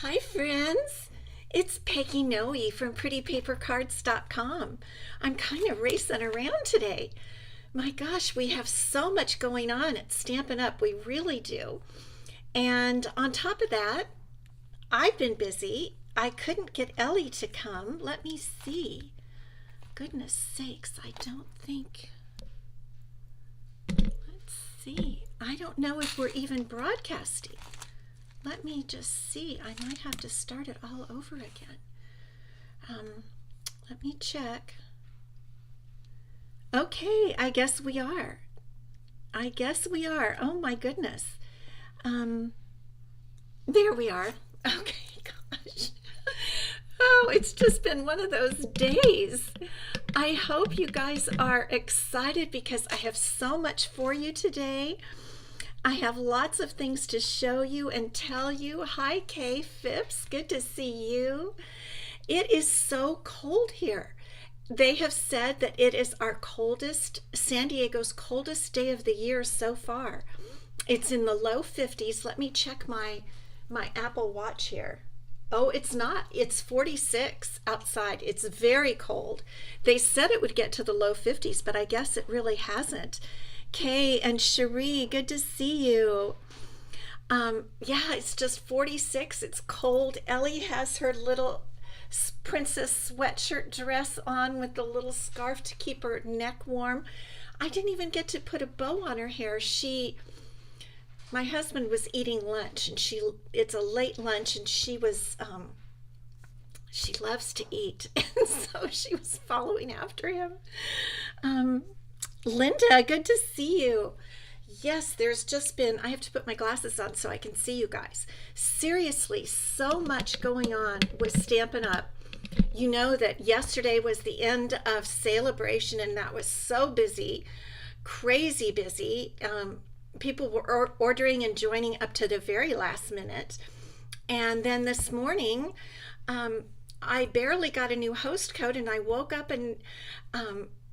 Hi, friends. It's Peggy Noe from PrettyPaperCards.com. I'm kind of racing around today. My gosh, we have so much going on at Stampin' Up. We really do. And on top of that, I've been busy. I couldn't get Ellie to come. Let me see. Goodness sakes, I don't think. Let's see. I don't know if we're even broadcasting. Let me just see. I might have to start it all over again. Let me check. Okay, I guess we are. I guess we are. Oh my goodness. There we are. Okay, gosh. Oh, it's just been one of those days. I hope you guys are excited because I have so much for you today. I have lots of things to show you and tell you. Hi, Kay Phipps. Good to see you. It is so cold here. They have said that it is our coldest, San Diego's coldest day of the year so far. It's in the low 50s. Let me check my Apple Watch here. Oh, it's not. It's 46 outside. It's very cold. They said it would get to the low 50s, but I guess it really hasn't. Kay and Cherie, good to see you. Yeah, it's just 46. It's cold. Ellie has her little princess sweatshirt dress on with the little scarf to keep her neck warm. I didn't even get to put a bow on her hair. My husband was eating lunch, and it's a late lunch, and she loves to eat, and so she was following after him. Linda, good to see you. Yes, there's just been, I have to put my glasses on so I can see you guys. Seriously, so much going on with Stampin' Up. You know that yesterday was the end of Celebration, and that was so busy, crazy busy. People were ordering and joining up to the very last minute. And then this morning, I barely got a new host code, and I woke up and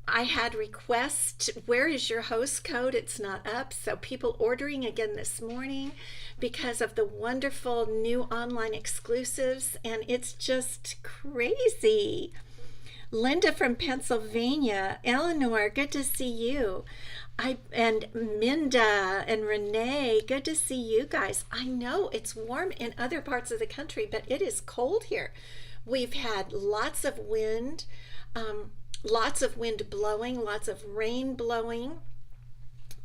I had requests, where is your host code? It's not up. So people ordering again this morning because of the wonderful new online exclusives, and it's just crazy. Linda from Pennsylvania, Eleanor, good to see you. And Minda and Renee, good to see you guys. I know it's warm in other parts of the country, but it is cold here. We've had lots of wind, blowing, lots of rain blowing,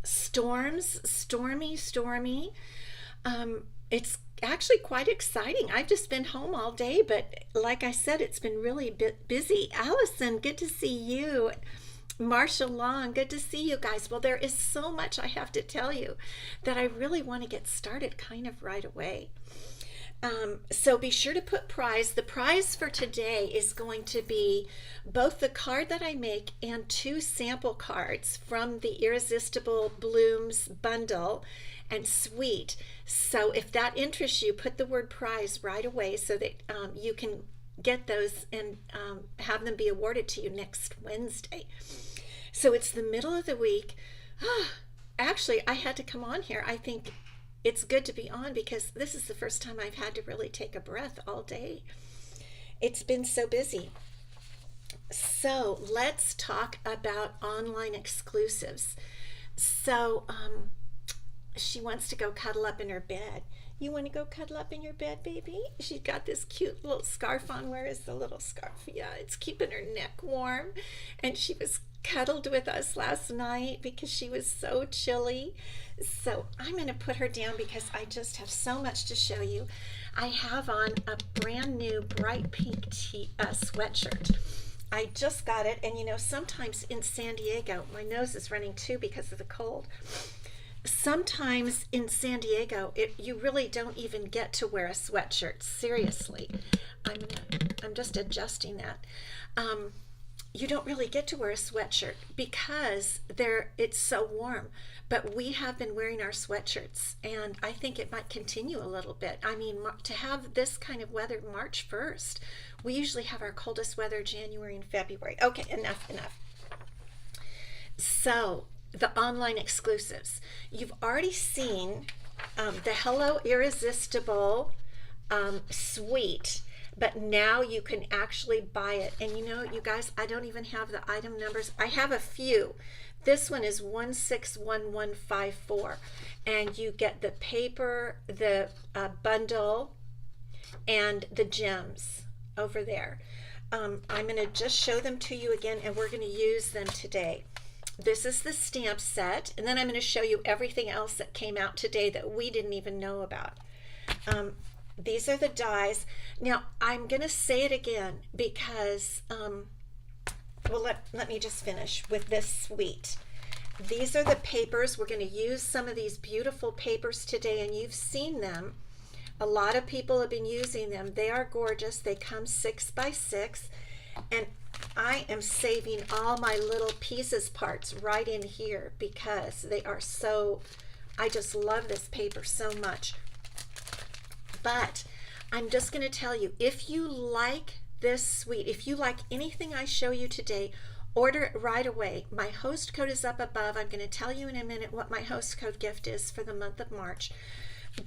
storms, stormy. It's actually quite exciting. I've just been home all day, but like I said, it's been really busy. Allison, good to see you. Marsha Long, good to see you guys. Well, there is so much I have to tell you that I really want to get started kind of right away. So be sure to put prize. The prize for today is going to be both the card that I make and 2 sample cards from the Irresistible Blooms bundle and suite. So if that interests you, put the word prize right away so that you can get those and have them be awarded to you next Wednesday. So it's the middle of the week. Actually, I had to come on here. I think it's good to be on because this is the first time I've had to really take a breath all day. It's been so busy. So let's talk about online exclusives. So she wants to go cuddle up in her bed. You want to go cuddle up in your bed, baby? She's got this cute little scarf on. Where is the little scarf? Yeah, it's keeping her neck warm. And she was cuddled with us last night because she was so chilly. So I'm going to put her down because I just have so much to show you. I have on a brand new bright pink sweatshirt. I just got it, and you know, sometimes in San Diego, my nose is running too because of the cold. Sometimes in San Diego, you really don't even get to wear a sweatshirt. Seriously, I'm just adjusting that. You don't really get to wear a sweatshirt because it's so warm. But we have been wearing our sweatshirts, and I think it might continue a little bit. I mean, to have this kind of weather March 1st, we usually have our coldest weather January and February. Okay, enough. So the online exclusives. You've already seen the Hello Irresistible suite, but now you can actually buy it. And you know, you guys, I don't even have the item numbers. I have a few. This one is 161154, and you get the paper, the bundle, and the gems over there. I'm going to just show them to you again, and we're going to use them today. This is the stamp set, and then I'm going to show you everything else that came out today that we didn't even know about. These are the dies. Now, I'm going to say it again because, well, let me just finish with this suite. These are the papers. We're going to use some of these beautiful papers today, and you've seen them. A lot of people have been using them. They are gorgeous. They come 6 by 6, and I am saving all my little pieces parts right in here because they are so, I just love this paper so much. But I'm just going to tell you, if you like this suite, if you like anything I show you today, order it right away. My host code is up above. I'm going to tell you in a minute what my host code gift is for the month of March.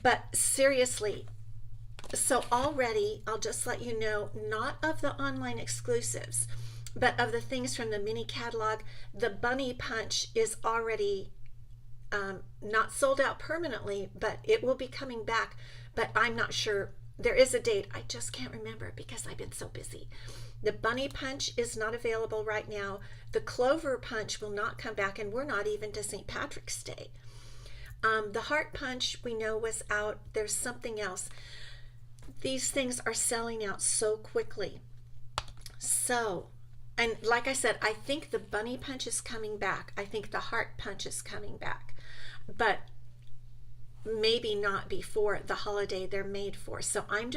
But seriously, so already, I'll just let you know, not of the online exclusives, but of the things from the mini catalog. The bunny punch is already not sold out permanently, but it will be coming back. But I'm not sure. There is a date. I just can't remember because I've been so busy. The bunny punch is not available right now. The clover punch will not come back, and we're not even to St. Patrick's Day. The heart punch we know was out. There's something else. These things are selling out so quickly. So, and like I said, I think the bunny punch is coming back. I think the heart punch is coming back, but maybe not before the holiday they're made for. So I'm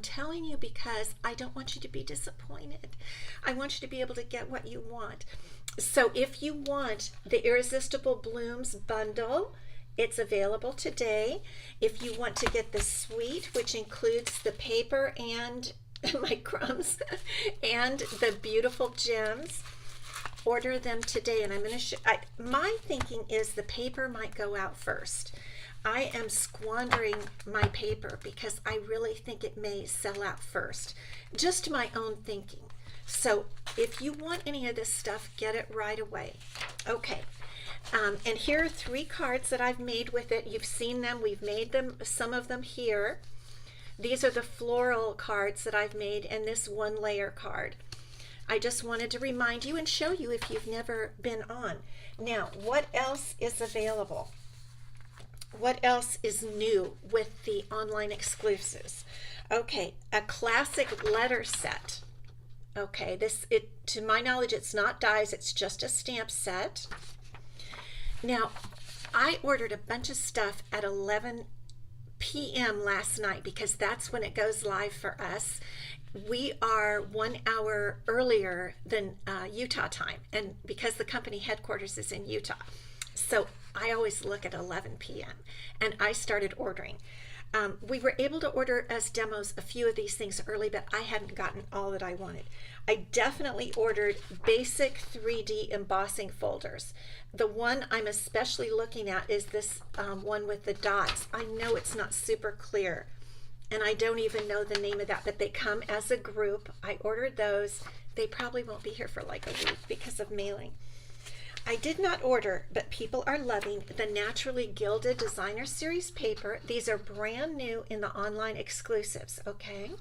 telling you because I don't want you to be disappointed. I want you to be able to get what you want. So if you want the Irresistible Blooms bundle, it's available today. If you want to get the suite, which includes the paper and my crumbs and the beautiful gems, order them today. And I'm going to my thinking is the paper might go out first. I am squandering my paper because I really think it may sell out first. Just my own thinking. So if you want any of this stuff, get it right away. Okay. And here are 3 cards that I've made with it. You've seen them. We've made them, some of them here. These are the floral cards that I've made, and this 1-layer card. I just wanted to remind you and show you if you've never been on. Now, what else is available? What else is new with the online exclusives? Okay, a classic letter set. Okay, to my knowledge, it's not dies, it's just a stamp set. Now, I ordered a bunch of stuff at 11 p.m. last night because that's when it goes live for us. We are 1 hour earlier than Utah time, and because the company headquarters is in Utah. So I always look at 11 p.m. and I started ordering. We were able to order as demos a few of these things early, but I hadn't gotten all that I wanted. I definitely ordered basic 3D embossing folders. The one I'm especially looking at is this one with the dots. I know it's not super clear, and I don't even know the name of that, but they come as a group. I ordered those. They probably won't be here for like a week because of mailing. I did not order, but people are loving the Naturally Gilded Designer Series paper. These are brand new in the online exclusives, okay?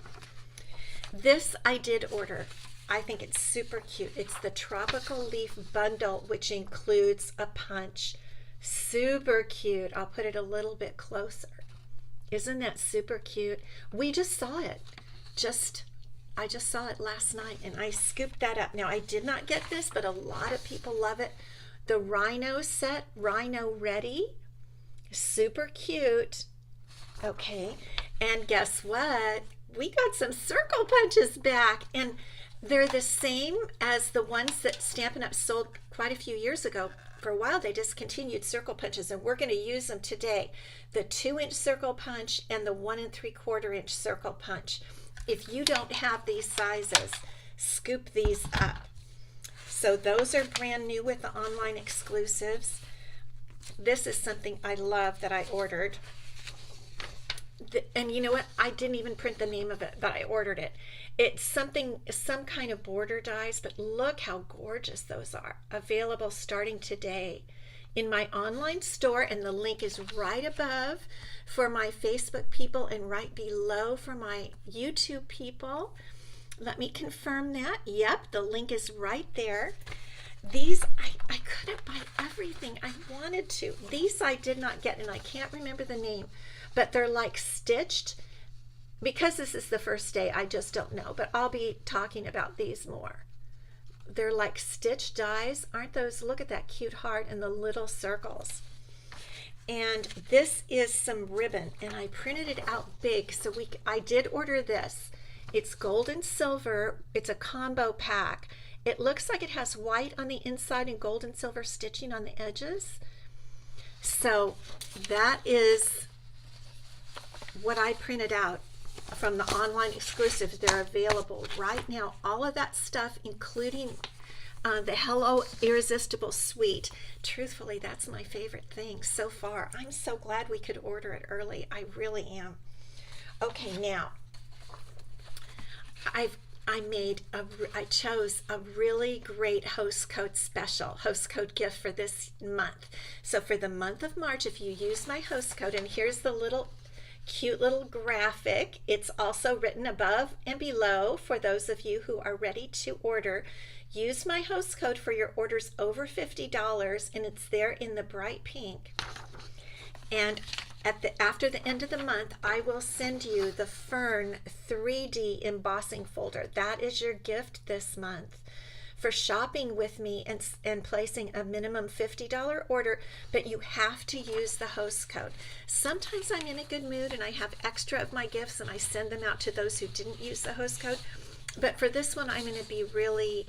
This I did order. I think it's super cute. It's the Tropical Leaf Bundle, which includes a punch. Super cute. I'll put it a little bit closer. Isn't that super cute? We just saw it. I just saw it last night and I scooped that up. Now I did not get this, but a lot of people love it. The Rhino set, Rhino Ready, super cute. Okay, and guess what? We got some circle punches back, and they're the same as the ones that Stampin' Up sold quite a few years ago. For a while they discontinued circle punches, and we're going to use them today. The 2-inch circle punch and the 1 3/4 inch circle punch. If you don't have these sizes, scoop these up. So those are brand new with the online exclusives. This is something I love that I ordered. And you know what? I didn't even print the name of it, but I ordered it. It's some kind of border dies, but look how gorgeous those are. Available starting today in my online store, and the link is right above for my Facebook people and right below for my YouTube people. Let me confirm that. Yep, the link is right there. These, I couldn't buy everything I wanted to. These I did not get, and I can't remember the name, but they're like stitched. Because this is the first day, I just don't know, but I'll be talking about these more. They're like stitched dies. Aren't those? Look at that cute heart and the little circles. And this is some ribbon, and I printed it out big, so I did order this. It's gold and silver. It's a combo pack. It looks like it has white on the inside and gold and silver stitching on the edges. So that is what I printed out from the online exclusives. They're available right now. All of that stuff, including the Hello Irresistible Suite. Truthfully, that's my favorite thing so far. I'm so glad we could order it early. I really am. Okay, now I chose a really great host code special, host code gift for this month. So for the month of March, if you use my host code, and here's the cute little graphic. It's also written above and below for those of you who are ready to order. Use my host code for your orders over $50, and it's there in the bright pink. And after the end of the month, I will send you the Fern 3D embossing folder. That is your gift this month for shopping with me and placing a minimum $50 order, but you have to use the host code. Sometimes I'm in a good mood and I have extra of my gifts and I send them out to those who didn't use the host code. But for this one, I'm going to be really,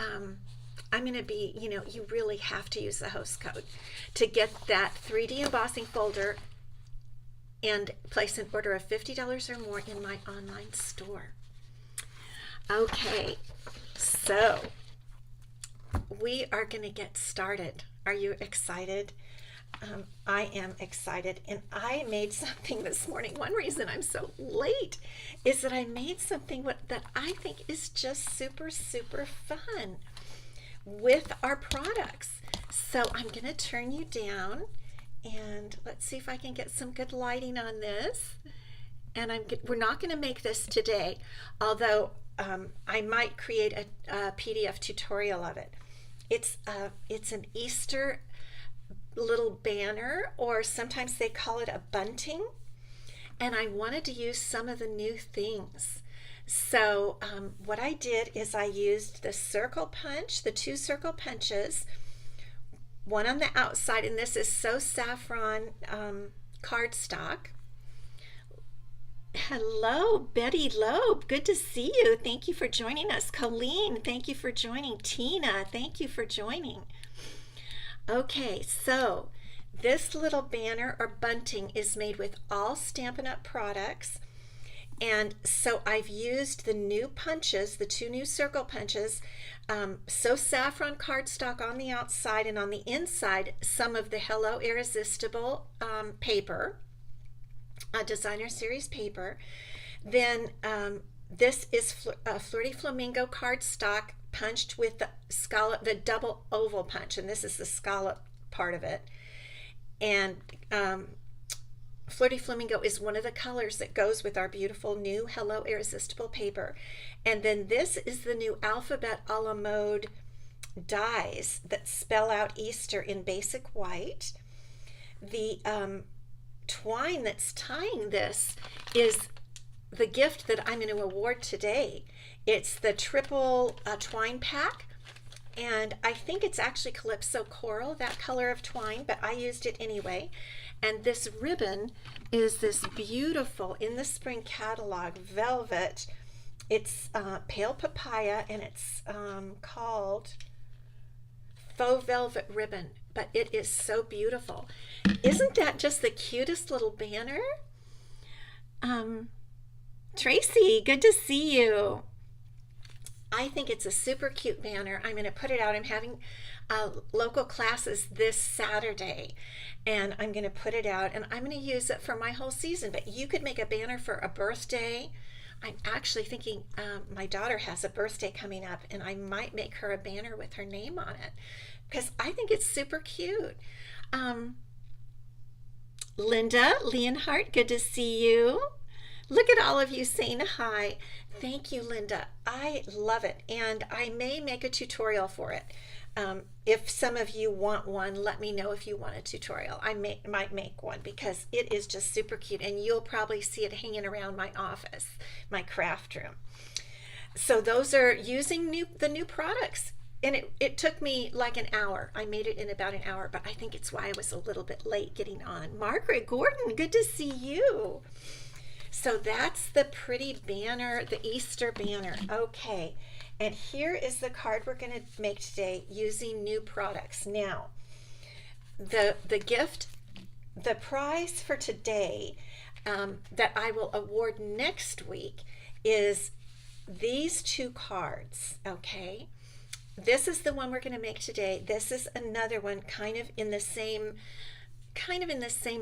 you really have to use the host code to get that 3D embossing folder and place an order of $50 or more in my online store. Okay, so we are going to get started. Are you excited? I am excited, and I made something this morning. One reason I'm so late is that I made something that I think is just super, super fun with our products. So I'm going to turn you down, and let's see if I can get some good lighting on this. And we're not going to make this today, although I might create a PDF tutorial of it. It's an Easter little banner, or sometimes they call it a bunting, and I wanted to use some of the new things. So what I did is I used the circle punch, the 2 circle punches, one on the outside, and this is So Saffron cardstock. Hello, Betty Loeb. Good to see you. Thank you for joining us. Colleen, thank you for joining. Tina, thank you for joining. Okay, so this little banner or bunting is made with all Stampin' Up products. And so I've used the new punches, the 2 new circle punches, So Saffron cardstock on the outside, and on the inside, some of the Hello Irresistible paper, designer series paper. Then this is Flirty Flamingo cardstock punched with the scallop, the double oval punch, and this is the scallop part of it. And Flirty Flamingo is one of the colors that goes with our beautiful new Hello Irresistible paper. And then this is the new Alphabet a la Mode dies that spell out Easter in basic white. The twine that's tying this is the gift that I'm going to award today. It's the triple twine pack, and I think it's actually Calypso Coral, that color of twine, but I used it anyway. And this ribbon is this beautiful In the Spring catalog velvet. It's pale papaya, and it's called Faux Velvet Ribbon, but it is so beautiful. Isn't that just the cutest little banner? Tracy, good to see you. I think it's a super cute banner. I'm going to put it out. I'm having local classes this Saturday, and I'm going to put it out, and I'm going to use it for my whole season. But you could make a banner for a birthday. I'm actually thinking my daughter has a birthday coming up, and I might make her a banner with her name on it because I think it's super cute. Linda Leonhardt, good to see you. Look at all of you saying hi. Thank you, Linda. I love it, and I may make a tutorial for it. If some of you want one, let me know if you want a tutorial. I might make one because it is just super cute, and you'll probably see it hanging around my office, my craft room. So those are using the new products, and it took me like an hour. I made it in about an hour, but I think it's why I was a little bit late getting on. Margaret Gordon, good to see you. So that's the pretty banner, the Easter banner. Okay, and here is the card we're going to make today using new products. Now, the gift, the prize for today that I will award next week is these two cards, okay? This is the one we're going to make today. This is another one kind of in the same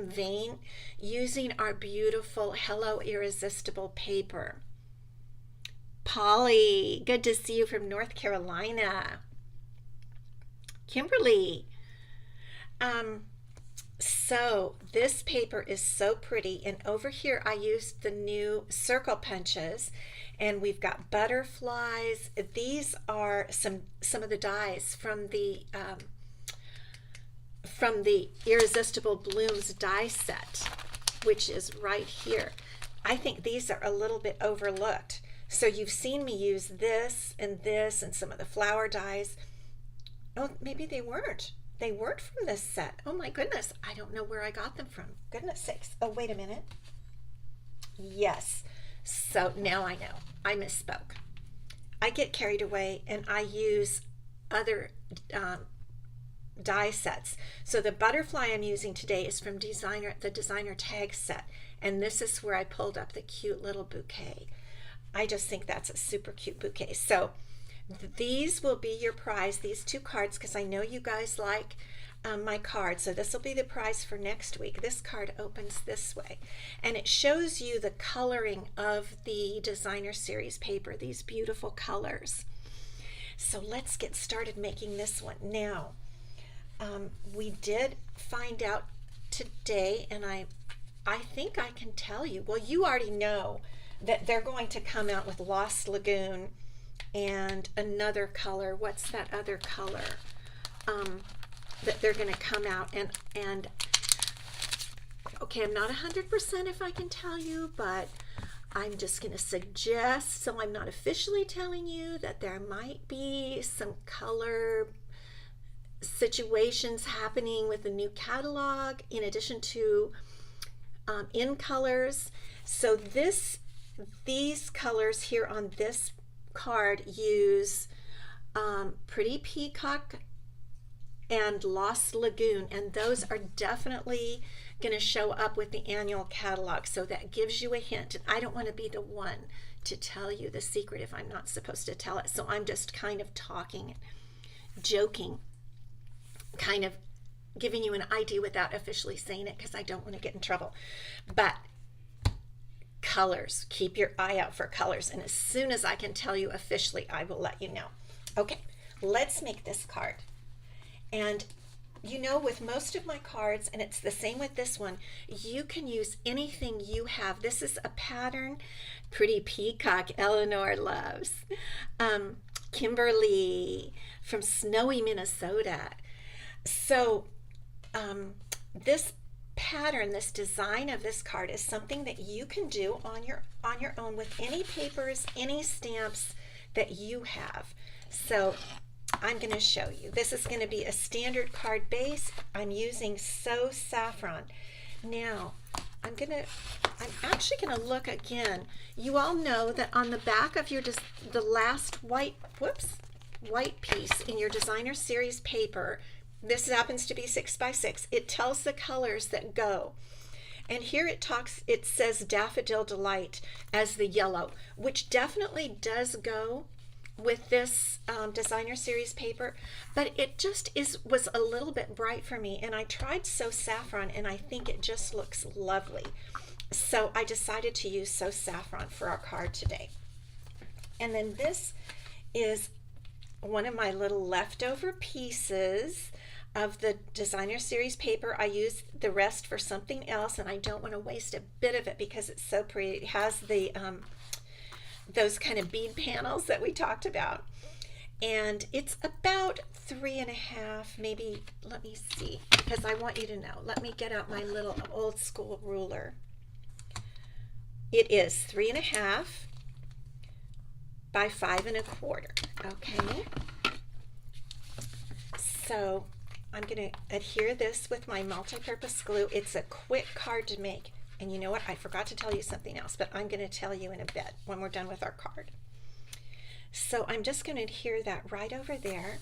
vein, using our beautiful Hello Irresistible paper. Polly, good to see you from North Carolina. Kimberly, so this paper is so pretty, and over here I used the new circle punches, and we've got butterflies. These are some of the dies from the Irresistible Blooms die set, which is right here. I think these are a little bit overlooked. So you've seen me use this and some of the flower dies. Oh, maybe they weren't. They weren't from this set. Oh my goodness. I don't know where I got them from. Goodness sakes. Oh, wait a minute. Yes. So now I know. I misspoke. I get carried away and I use other die sets. So the butterfly I'm using today is from the designer tag set, and this is where I pulled up the cute little bouquet. I just think that's a super cute bouquet. So these will be your prize, these two cards, because I know you guys like my cards. So this will be the prize for next week. This card opens this way, and it shows you the coloring of the designer series paper, these beautiful colors. So let's get started making this one. Now, we did find out today, and I think I can tell you, well, you already know that they're going to come out with Lost Lagoon and another color. What's that other color that they're going to come out? And okay, I'm not 100% if I can tell you, but I'm just going to suggest, so I'm not officially telling you, that there might be some color situations happening with the new catalog in addition to in colors. So these colors here on this card use Pretty Peacock and Lost Lagoon, and those are definitely going to show up with the annual catalog, so that gives you a hint. And I don't want to be the one to tell you the secret if I'm not supposed to tell it, so I'm just kind of talking, joking, kind of giving you an idea without officially saying it, because I don't want to get in trouble. But colors, keep your eye out for colors, and as soon as I can tell you officially, I will let you know. Okay, let's make this card. And you know, with most of my cards, and it's the same with this one, you can use anything you have. This is a pattern Pretty Peacock Eleanor loves. Kimberly from snowy Minnesota. So this pattern, this design of this card is something that you can do on your own with any papers, any stamps that you have. So I'm going to show you. This is going to be a standard card base. I'm using So Saffron. Now, I'm actually going to look again. You all know that on the back of the last white piece in your designer series paper, this happens to be 6x6. It tells the colors that go. And here it says Daffodil Delight as the yellow, which definitely does go with this designer series paper, but it just was a little bit bright for me, and I tried So Saffron, and I think it just looks lovely. So I decided to use So Saffron for our card today. And then this is one of my little leftover pieces of the designer series paper. I used the rest for something else, and I don't want to waste a bit of it because it's so pretty. It has the those kind of bead panels that we talked about, and it's about 3.5, maybe. Let me see, because I want you to know. Let me get out my little old school ruler. It is 3.5 by 5.25. Okay, so I'm going to adhere this with my multi-purpose glue. It's a quick card to make. And you know what? I forgot to tell you something else, but I'm going to tell you in a bit when we're done with our card. So I'm just going to adhere that right over there.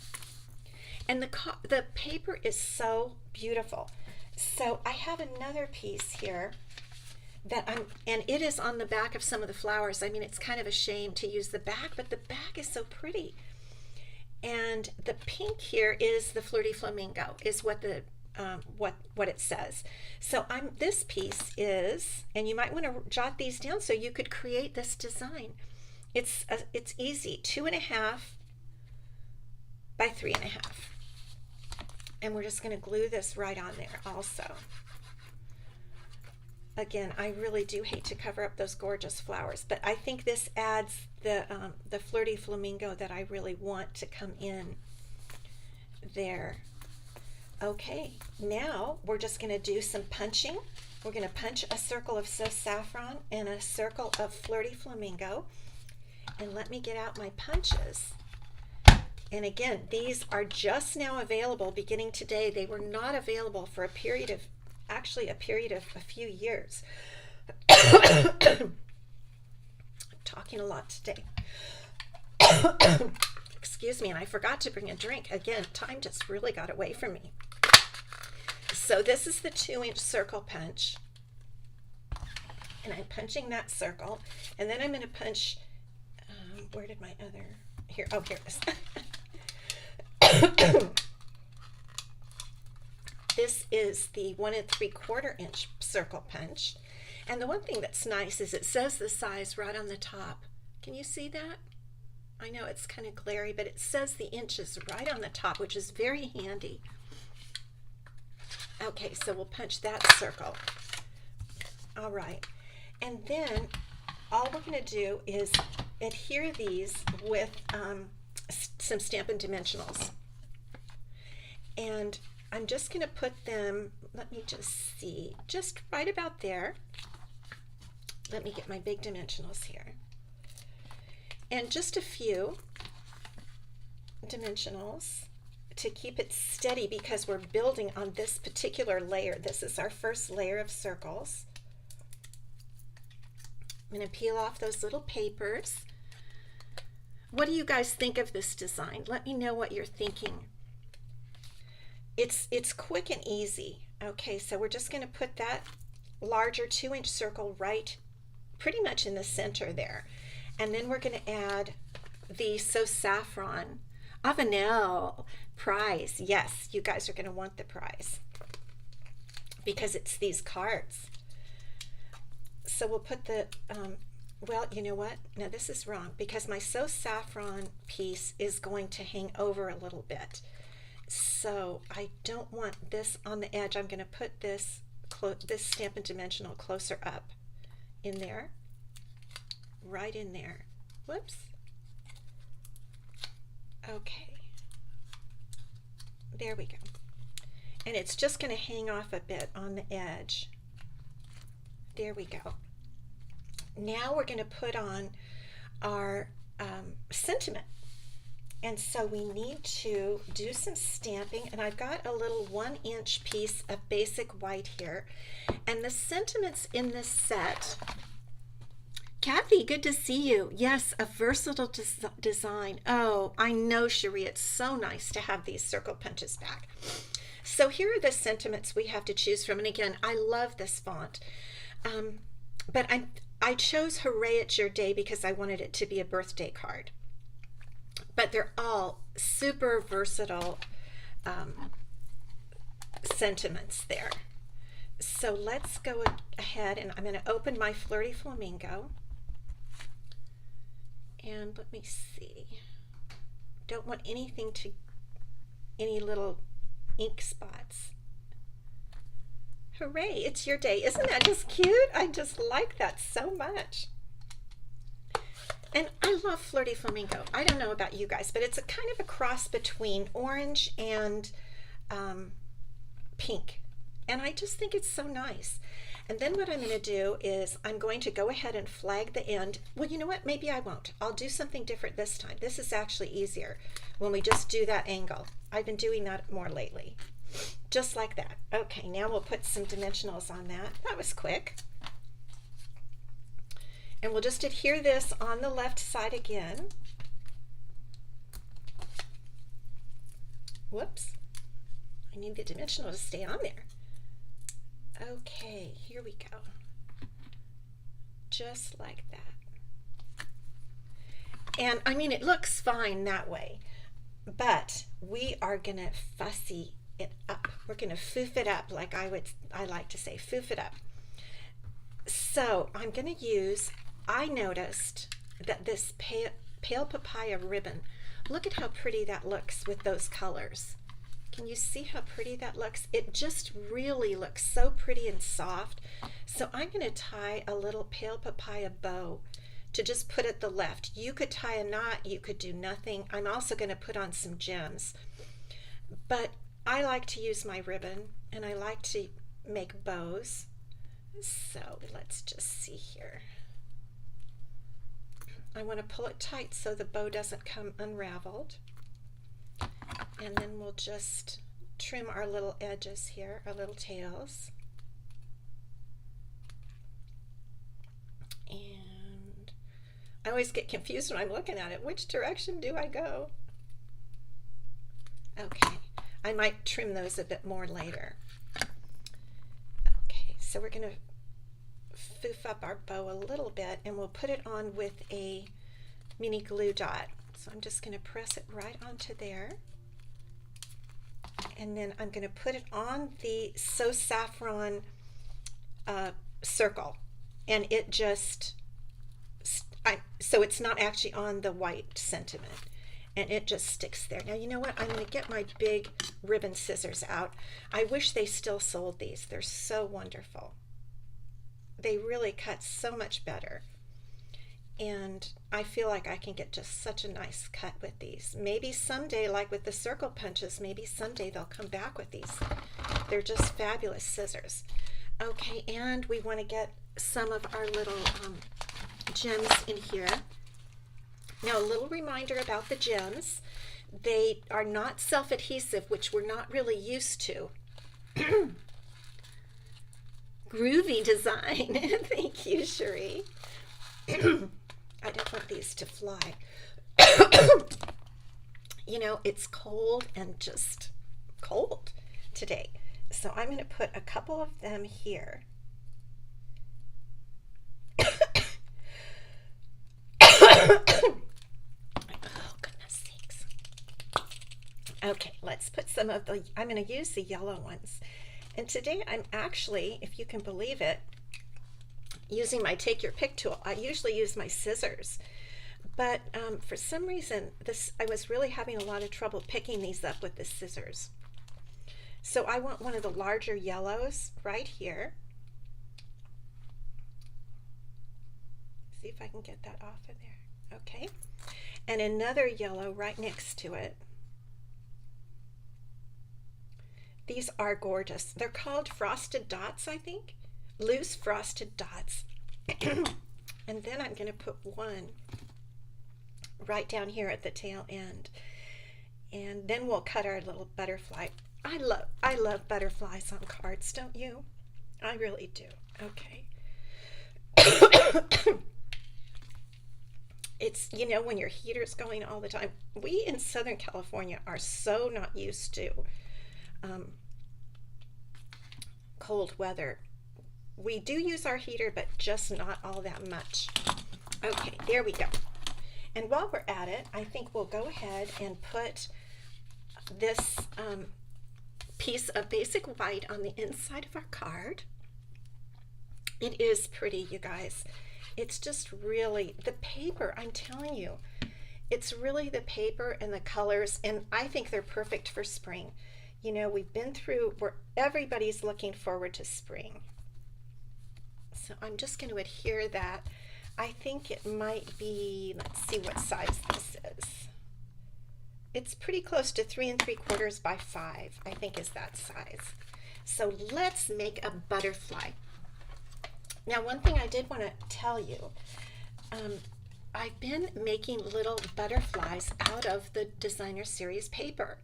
And the paper is so beautiful. So I have another piece here that and it is on the back of some of the flowers. I mean, it's kind of a shame to use the back, but the back is so pretty. And the pink here is the Flirty Flamingo, is what the what it says. So this piece is, and you might want to jot these down so you could create this design. It's easy, 2.5 by 3.5, and we're just going to glue this right on there. Also, again, I really do hate to cover up those gorgeous flowers, but I think this adds the Flirty Flamingo that I really want to come in there. Okay, now we're just going to do some punching. We're going to punch a circle of So Saffron and a circle of Flirty Flamingo. And let me get out my punches. And again, these are just now available beginning today. They were not available for a period of a few years. I'm talking a lot today. Excuse me, and I forgot to bring a drink. Again, time just really got away from me. So this is the 2-inch circle punch, and I'm punching that circle, and then I'm going to punch, where did my other, here, oh, here it is. This is the 1 3/4 inch circle punch, and the one thing that's nice is it says the size right on the top. Can you see that? I know it's kind of glary, but it says the inches right on the top, which is very handy. Okay, so we'll punch that circle. All right, and then all we're going to do is adhere these with some Stampin' Dimensionals. And I'm just going to put them, let me just see, just right about there. Let me get my big dimensionals here. And just a few dimensionals to keep it steady because we're building on this particular layer. This is our first layer of circles. I'm going to peel off those little papers. What do you guys think of this design? Let me know what you're thinking. It's quick and easy. Okay, so we're just going to put that larger 2-inch circle right pretty much in the center there. And then we're going to add the So Saffron Avenel prize. Yes, you guys are going to want the prize because it's these cards. So we'll put the, well, you know what? No, this is wrong because my So Saffron piece is going to hang over a little bit. So I don't want this on the edge. I'm going to put this Stampin' Dimensional closer up in there, right in there. Whoops. Okay. There we go. And it's just going to hang off a bit on the edge. There we go. Now we're going to put on our sentiment. And so we need to do some stamping, and I've got a little 1-inch piece of basic white here. And the sentiments in this set, Kathy, good to see you. Yes, a versatile design. Oh, I know, Cherie, it's so nice to have these circle punches back. So here are the sentiments we have to choose from. And again, I love this font. But I chose Hooray It's Your Day because I wanted it to be a birthday card. but they're all super versatile sentiments there. So let's go ahead, and I'm going to open my Flirty Flamingo. And let me see. Don't want any little ink spots. Hooray, it's your day. Isn't that just cute? I just like that so much. And I love Flirty Flamingo. I don't know about you guys, but it's a kind of a cross between orange and pink. And I just think it's so nice. And then what I'm going to do is I'm going to go ahead and flag the end. Well, you know what? Maybe I won't. I'll do something different this time. This is actually easier when we just do that angle. I've been doing that more lately. Just like that. Okay, now we'll put some dimensionals on that. That was quick. And we'll just adhere this on the left side again. Whoops. I need the dimensional to stay on there. Okay, here we go. Just like that. And I mean, it looks fine that way, but we are gonna fussy it up. We're gonna foof it up, like I like to say, foof it up. So I'm gonna use, I noticed that this pale papaya ribbon, look at how pretty that looks with those colors. Can you see how pretty that looks? It just really looks so pretty and soft. So I'm going to tie a little pale papaya bow to just put at the left. You could tie a knot, you could do nothing. I'm also going to put on some gems. But I like to use my ribbon, and I like to make bows. So let's just see here. I want to pull it tight so the bow doesn't come unraveled. And then we'll just trim our little edges here, our little tails. And I always get confused when I'm looking at it. Which direction do I go? Okay, I might trim those a bit more later. Okay, so we're going to foof up our bow a little bit, and we'll put it on with a mini glue dot. So I'm just going to press it right onto there. And then I'm going to put it on the So Saffron circle, and it just, so it's not actually on the white sentiment, and it just sticks there. Now you know what, I'm going to get my big ribbon scissors out. I wish they still sold these. They're so wonderful. They really cut so much better. And I feel like I can get just such a nice cut with these. Maybe someday, like with the circle punches, maybe someday they'll come back with these. They're just fabulous scissors. Okay, and we want to get some of our little gems in here. Now, a little reminder about the gems. They are not self-adhesive, which we're not really used to. Groovy design. Thank you, Cherie. I don't want these to fly. You know, it's cold and just cold today. So I'm going to put a couple of them here. Oh, goodness sakes. Okay, let's put some of the, I'm going to use the yellow ones. And today I'm actually, if you can believe it, using my Take Your Pick tool. I usually use my scissors, but for some reason I was really having a lot of trouble picking these up with the scissors. So I want one of the larger yellows right here. See if I can get that off of there. Okay, and another yellow right next to it. These are gorgeous. They're called frosted dots, I think. Loose frosted dots. And then I'm going to put one right down here at the tail end, and then we'll cut our little butterfly. I love butterflies on cards, don't you? I really do. Okay. It's, you know, when your heater's going all the time. We in Southern California are so not used to cold weather. We do use our heater, but just not all that much. Okay, there we go. And while we're at it, I think we'll go ahead and put this piece of basic white on the inside of our card. It is pretty, you guys. It's just really the paper, I'm telling you, it's really the paper and the colors, and I think they're perfect for spring. You know, we've been through where everybody's looking forward to spring. So I'm just going to adhere that. I think it might be, let's see what size this is. It's pretty close to 3 3/4 by 5, I think is that size. So let's make a butterfly. Now, one thing I did want to tell you, I've been making little butterflies out of the designer series paper.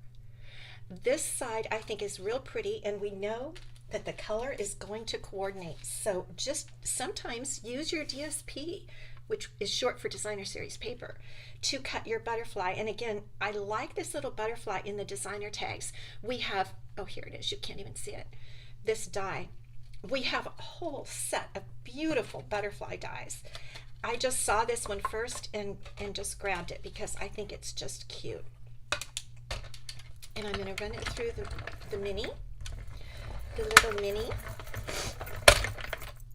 This side I think is real pretty, and we know that the color is going to coordinate. So just sometimes use your DSP, which is short for designer series paper, to cut your butterfly. And again, I like this little butterfly in the designer tags. We have, oh, here it is, you can't even see it, this die. We have a whole set of beautiful butterfly dies. I just saw this one first and just grabbed it because I think it's just cute. And I'm going to run it through the mini, the little mini.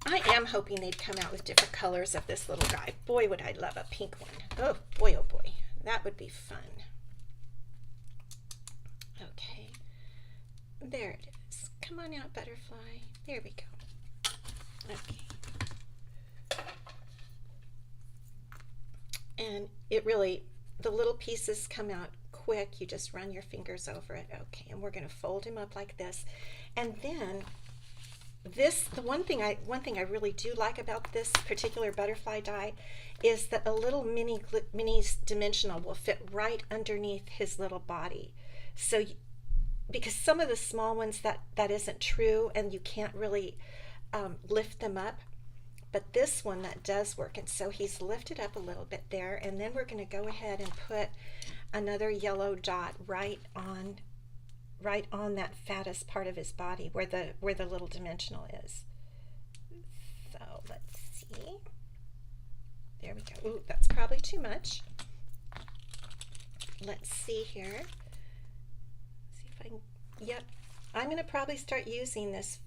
I am hoping they'd come out with different colors of this little guy. Boy, would I love a pink one. Oh boy, that would be fun. Okay, there it is. Come on out, butterfly. There we go. Okay. And it really, the little pieces come out quick. You just run your fingers over it. Okay, and we're going to fold him up like this. And then this, the one thing I really do like about this particular butterfly die is that a little mini dimensional will fit right underneath his little body. So because some of the small ones that isn't true, and you can't really lift them up, but this one that does work. And so he's lifted up a little bit there, and then we're going to go ahead and put another yellow dot right on that fattest part of his body where the little dimensional is. So let's see. There we go. Ooh, that's probably too much. Let's see here. See if I can, yep. I'm going to probably start using this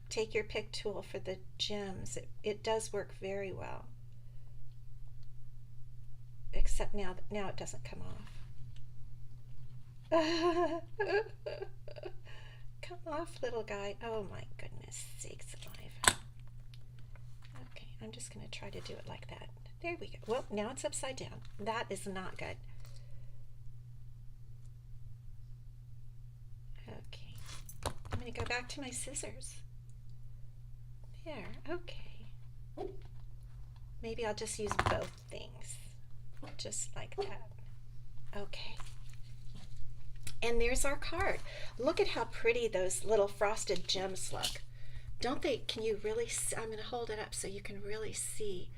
take your pick tool for the gems. It does work very well. Except now it doesn't come off. Come off, little guy. Oh my goodness sakes alive. Okay, I'm just going to try to do it like that. There we go. Well, now it's upside down. That is not good. Okay, I'm going to go back to my scissors. There, okay. Maybe I'll just use both things, just like that. Okay. And there's our card. Look at how pretty those little frosted gems look. Don't they? Can you really see? I'm going to hold it up so you can really see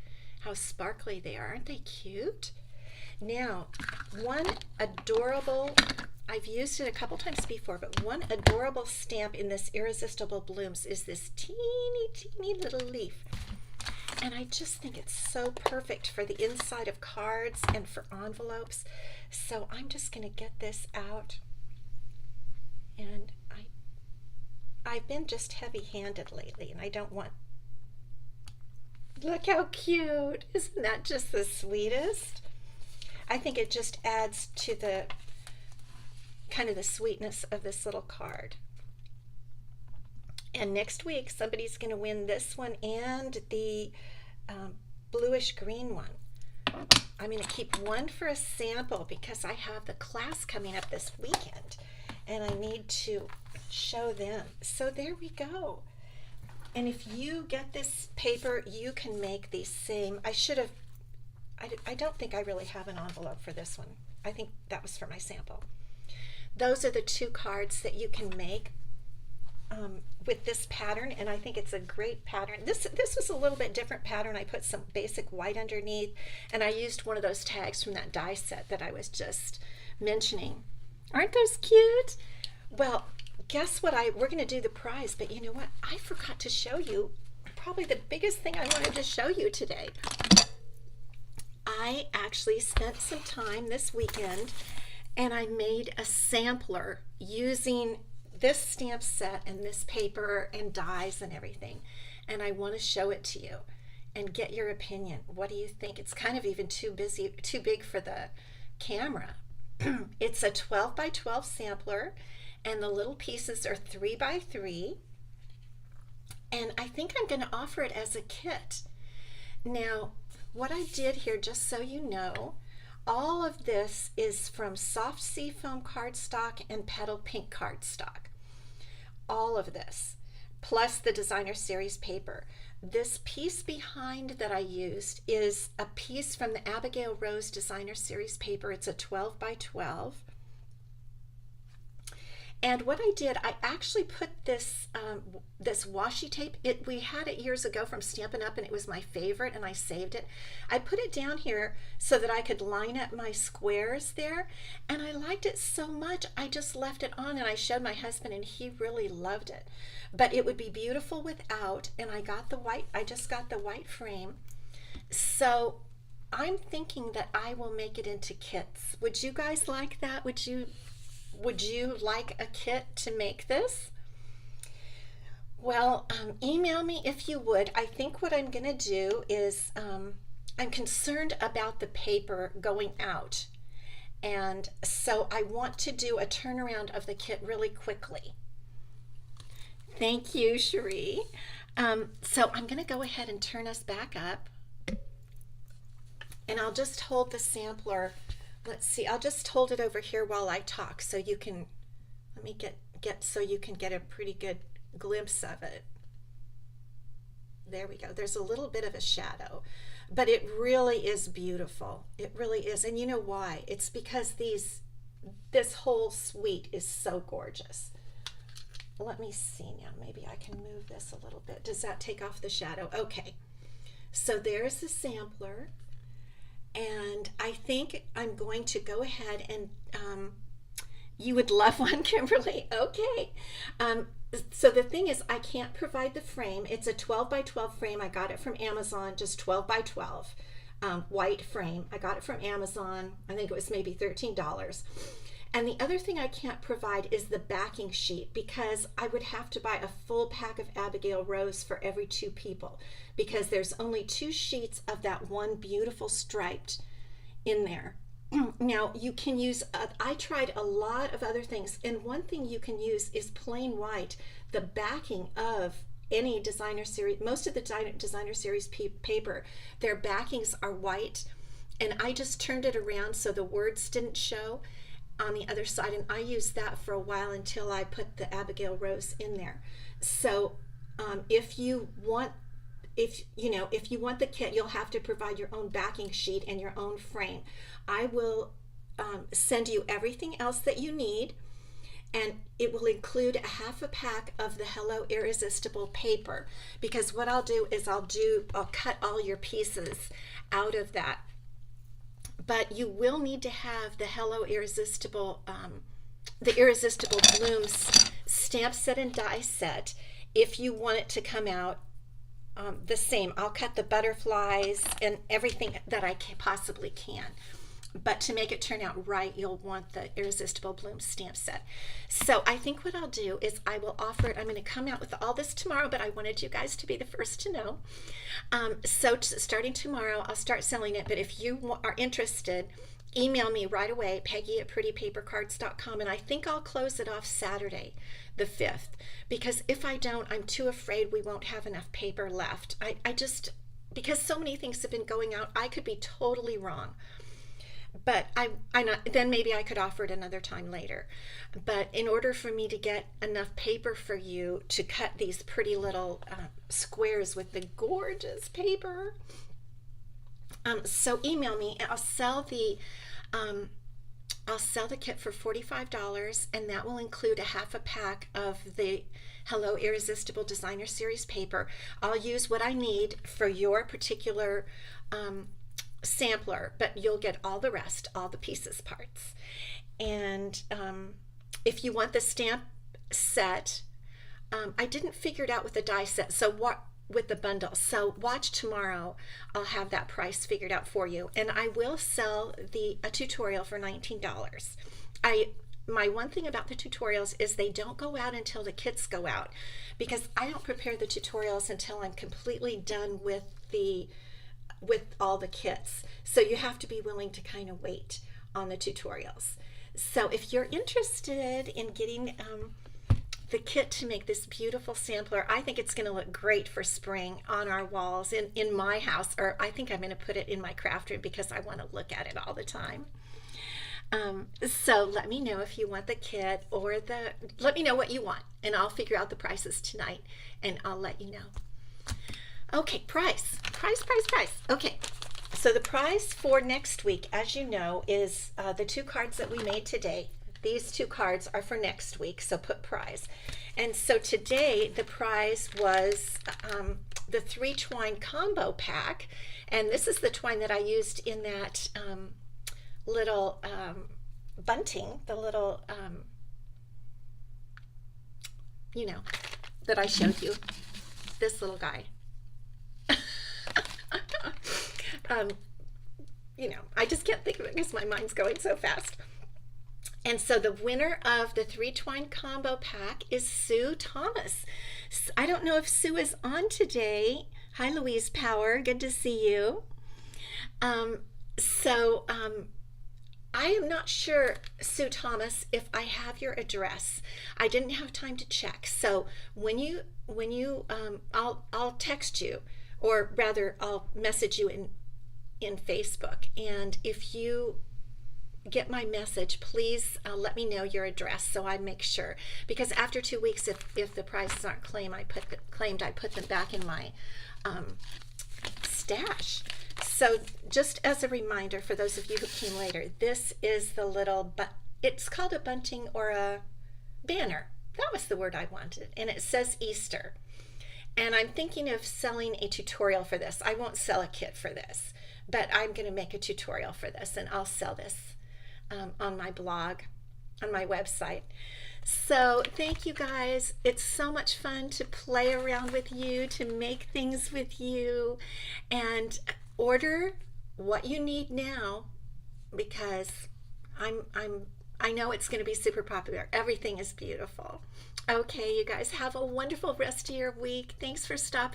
how sparkly they are. Aren't they cute? Now, one adorable, I've used it a couple times before, but one adorable stamp in this Irresistible Blooms is this teeny little leaf. And I just think it's so perfect for the inside of cards and for envelopes. So I'm just going to get this out. And I've been just heavy-handed lately, and I don't want... Look how cute! Isn't that just the sweetest? I think it just adds to the kind of the sweetness of this little card. And next week, somebody's going to win this one and the bluish green one. I'm going to keep one for a sample because I have the class coming up this weekend, and I need to show them. So there we go. And if you get this paper, you can make these same. I don't think I really have an envelope for this one. I think that was for my sample. Those are the two cards that you can make with this pattern, and I think it's a great pattern. This was a little bit different pattern. I put some basic white underneath, and I used one of those tags from that die set that I was just mentioning. Aren't those cute? Well, guess what? We're going to do the prize, but you know what? I forgot to show you probably the biggest thing I wanted to show you today. I actually spent some time this weekend and I made a sampler using this stamp set and this paper and dies and everything. And I want to show it to you and get your opinion. What do you think? It's kind of even too big for the camera. It's a 12 by 12 sampler and the little pieces are 3 by 3. And I think I'm going to offer it as a kit. Now, what I did here, just so you know, all of this is from soft seafoam cardstock and petal pink cardstock. All of this, plus the designer series paper. This piece behind that I used is a piece from the Abigail Rose designer series paper. It's a 12 by 12. And what I did, I actually put this this washi tape. We had it years ago from Stampin' Up, and it was my favorite, and I saved it. I put it down here so that I could line up my squares there, and I liked it so much, I just left it on, and I showed my husband, and he really loved it. But it would be beautiful without, and I just got the white frame. So I'm thinking that I will make it into kits. Would you guys like that? Would you like a kit to make this? Well, email me if you would. I think what I'm going to do is I'm concerned about the paper going out. And so I want to do a turnaround of the kit really quickly. Thank you, Cherie. So I'm going to go ahead and turn us back up. And I'll just hold the sampler. Let's see, I'll just hold it over here while I talk so you can, let me get so you can get a pretty good glimpse of it. There we go. There's a little bit of a shadow, but it really is beautiful. It really is. And you know why? It's because this whole suite is so gorgeous. Let me see now. Maybe I can move this a little bit. Does that take off the shadow? Okay. So there's the sampler. And I think I'm going to go ahead and you would love one, Kimberly. Okay. So the thing is, I can't provide the frame. It's a 12 by 12 frame. I got it from Amazon, just 12 by 12 white frame. I got it from Amazon. I think it was maybe $13. And the other thing I can't provide is the backing sheet, because I would have to buy a full pack of Abigail Rose for every 2 people, because there's only 2 sheets of that one beautiful striped in there. Now you can use, I tried a lot of other things, and one thing you can use is plain white. The backing of any designer series, most of the designer series paper, their backings are white, and I just turned it around so the words didn't show on the other side, and I used that for a while until I put the Abigail Rose in there. So if you want the kit, you'll have to provide your own backing sheet and your own frame. I will send you everything else that you need, and it will include a half a pack of the Hello Irresistible paper, because what I'll do is I'll cut all your pieces out of that. But you will need to have the Hello Irresistible, the Irresistible Blooms stamp set and die set if you want it to come out the same. I'll cut the butterflies and everything that I possibly can. But to make it turn out right, you'll want the Irresistible Blooms stamp set. So I think what I'll do is I will offer it. I'm going to come out with all this tomorrow, but I wanted you guys to be the first to know. So starting tomorrow, I'll start selling it. But if you are interested, email me right away, Peggy@prettypapercards.com, and I think I'll close it off Saturday, the 5th, because if I don't, I'm too afraid we won't have enough paper left. I just, because so many things have been going out, I could be totally wrong. But then maybe I could offer it another time later. But in order for me to get enough paper for you to cut these pretty little squares with the gorgeous paper, so email me. I'll sell the kit for $45, and that will include a half a pack of the Hello Irresistible Designer Series paper. I'll use what I need for your particular sampler, but you'll get all the rest, all the pieces parts. And if you want the stamp set, I didn't figure it out with the die set. So with the bundle. So watch tomorrow. I'll have that price figured out for you, and I will sell a tutorial for $19. I My one thing about the tutorials is they don't go out until the kits go out, because I don't prepare the tutorials until I'm completely done with all the kits. So you have to be willing to kind of wait on the tutorials. So if you're interested in getting the kit to make this beautiful sampler, I think it's going to look great for spring on our walls in my house, or I think I'm going to put it in my craft room because I want to look at it all the time. So let me know if you want the kit, or let me know what you want, and I'll figure out the prices tonight and I'll let you know. Okay, price. Okay, so the price for next week, as you know, is the 2 cards that we made today. These 2 cards are for next week, so put prize. And so today the prize was the 3 twine combo pack, and this is the twine that I used in that little bunting, the little, that I showed you, this little guy. I just can't think of it because my mind's going so fast. And so the winner of the 3 twine combo pack is Sue Thomas. I don't know if Sue is on today. Hi, Louise Power. Good to see you. I am not sure, Sue Thomas, if I have your address. I didn't have time to check. So when you I'll text you, or rather I'll message you in Facebook. And if you get my message, please let me know your address so I make sure. Because after 2 weeks, if the prices aren't claimed, I put them back in my stash. So just as a reminder for those of you who came later, this is the little, it's called a bunting or a banner. That was the word I wanted. And it says Easter. And I'm thinking of selling a tutorial for this. I won't sell a kit for this, but I'm going to make a tutorial for this, and I'll sell this on my blog, on my website. So thank you guys. It's so much fun to play around with you, to make things with you, and order what you need now, because I know it's going to be super popular. Everything is beautiful. Okay, you guys have a wonderful rest of your week. Thanks for stopping